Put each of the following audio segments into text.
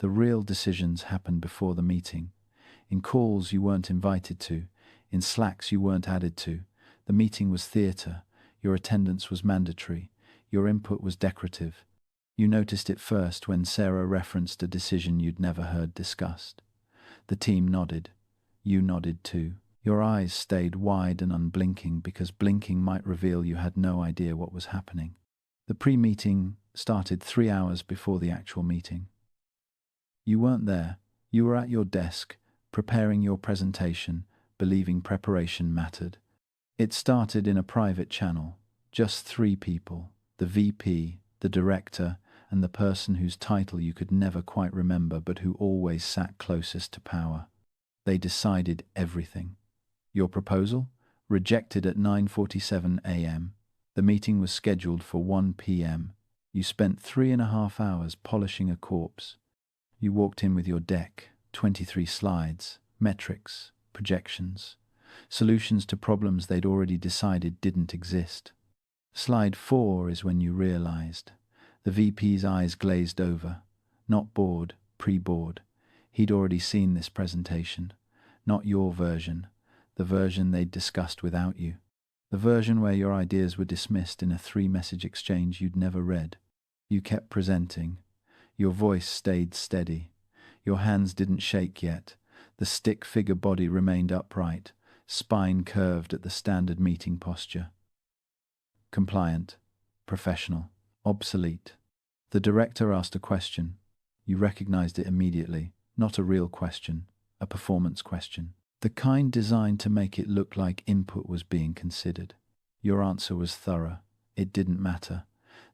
The real decisions happened before the meeting. In calls you weren't invited to, in Slacks you weren't added to. The meeting was theatre, your attendance was mandatory, your input was decorative. You noticed it first when Sarah referenced a decision you'd never heard discussed. The team nodded. You nodded too. Your eyes stayed wide and unblinking because blinking might reveal you had no idea what was happening. The pre-meeting started 3 hours before the actual meeting. You weren't there. You were at your desk, preparing your presentation, believing preparation mattered. It started in a private channel. Just 3 people, the VP, the director, and the person whose title you could never quite remember but who always sat closest to power. They decided everything. Your proposal? Rejected at 9:47 a.m. The meeting was scheduled for 1 p.m. You spent 3.5 hours polishing a corpse. You walked in with your deck, 23 slides, metrics, projections, solutions to problems they'd already decided didn't exist. Slide 4 is when you realized. The VP's eyes glazed over. Not bored, pre-bored. He'd already seen this presentation. Not your version, the version they'd discussed without you. The version where your ideas were dismissed in a 3-message exchange you'd never read. You kept presenting. Your voice stayed steady. Your hands didn't shake yet. The stick-figure body remained upright, spine curved at the standard meeting posture. Compliant, professional, obsolete. The director asked a question. You recognized it immediately. Not a real question, a performance question. The kind designed to make it look like input was being considered. Your answer was thorough. It didn't matter.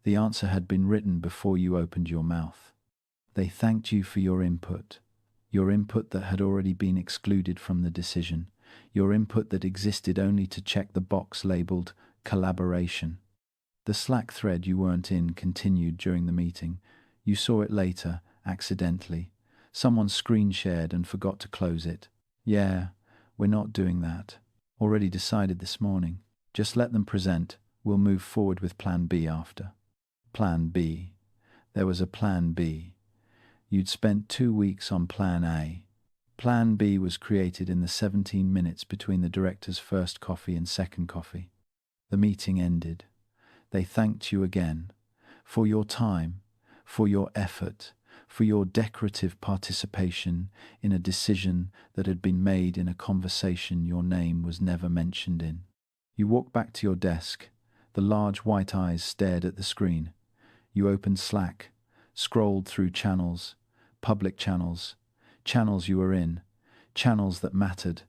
The answer had been written before you opened your mouth. They thanked you for your input that had already been excluded from the decision, your input that existed only to check the box labeled collaboration. The Slack thread you weren't in continued during the meeting. You saw it later, accidentally. Someone screen shared and forgot to close it. Yeah, we're not doing that. Already decided this morning. Just let them present. We'll move forward with Plan B after. Plan B. There was a Plan B. You'd spent 2 weeks on Plan A. Plan B was created in the 17 minutes between the director's first coffee and second coffee. The meeting ended. They thanked you again for your time, for your effort, for your decorative participation in a decision that had been made in a conversation your name was never mentioned in. You walked back to your desk. The large white eyes stared at the screen. You opened Slack, scrolled through channels, public channels, channels you were in, channels that mattered.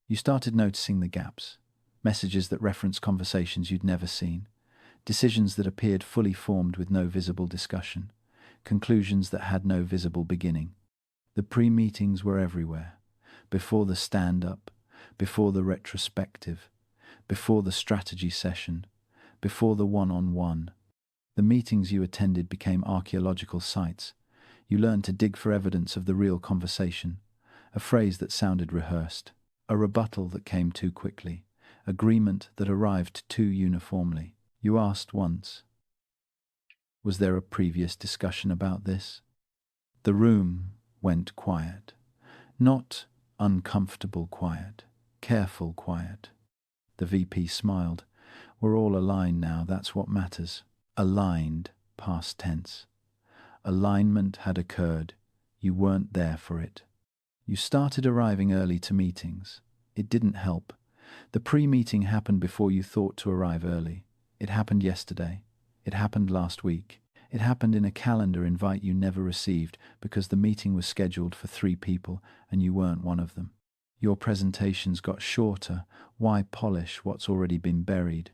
You started noticing the gaps, messages that referenced conversations you'd never seen, decisions that appeared fully formed with no visible discussion, conclusions that had no visible beginning. The pre-meetings were everywhere, before the stand-up, before the retrospective, before the strategy session, before the one-on-one. The meetings you attended became archaeological sites. You learned to dig for evidence of the real conversation, a phrase that sounded rehearsed, a rebuttal that came too quickly, agreement that arrived too uniformly. You asked once, was there a previous discussion about this? The room went quiet. Not uncomfortable quiet, careful quiet. The VP smiled. We're all aligned now, that's what matters. Aligned, past tense. Alignment had occurred. You weren't there for it. You started arriving early to meetings. It didn't help. The pre-meeting happened before you thought to arrive early. It happened yesterday. It happened last week. It happened in a calendar invite you never received because the meeting was scheduled for 3 people and you weren't one of them. Your presentations got shorter. Why polish what's already been buried?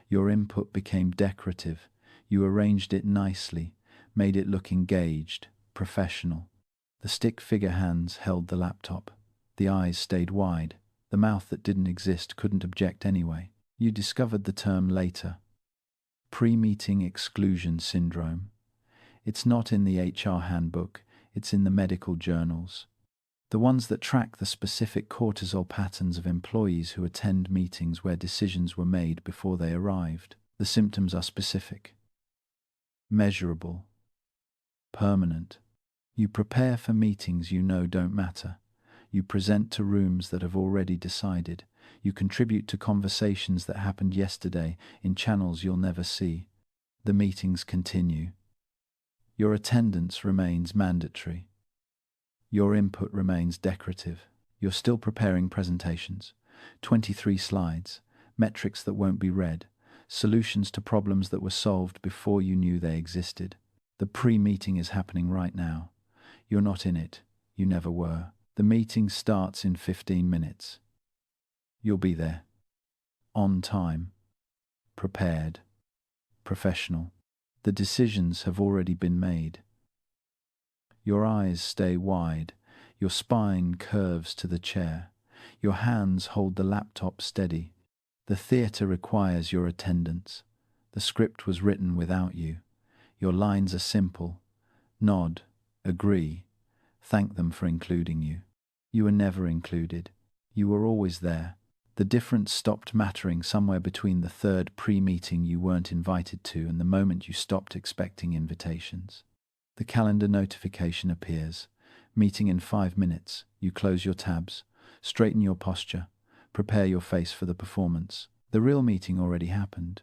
Your input became decorative. You arranged it nicely, made it look engaged, professional. The stick-figure hands held the laptop. The eyes stayed wide. The mouth that didn't exist couldn't object anyway. You discovered the term later. Pre-meeting exclusion syndrome. It's not in the HR handbook, it's in the medical journals. The ones that track the specific cortisol patterns of employees who attend meetings where decisions were made before they arrived. The symptoms are specific, measurable, permanent. You prepare for meetings you know don't matter. You present to rooms that have already decided. You contribute to conversations that happened yesterday in channels you'll never see. The meetings continue. Your attendance remains mandatory. Your input remains decorative. You're still preparing presentations. 23 slides, metrics that won't be read, solutions to problems that were solved before you knew they existed. The pre-meeting is happening right now. You're not in it. You never were. The meeting starts in 15 minutes. You'll be there. On time. Prepared. Professional. The decisions have already been made. Your eyes stay wide. Your spine curves to the chair. Your hands hold the laptop steady. The theatre requires your attendance. The script was written without you. Your lines are simple. Nod. Agree. Thank them for including you. You were never included. You were always there. The difference stopped mattering somewhere between the third pre-meeting you weren't invited to and the moment you stopped expecting invitations. The calendar notification appears. Meeting in 5 minutes. You close your tabs. Straighten your posture. Prepare your face for the performance. The real meeting already happened.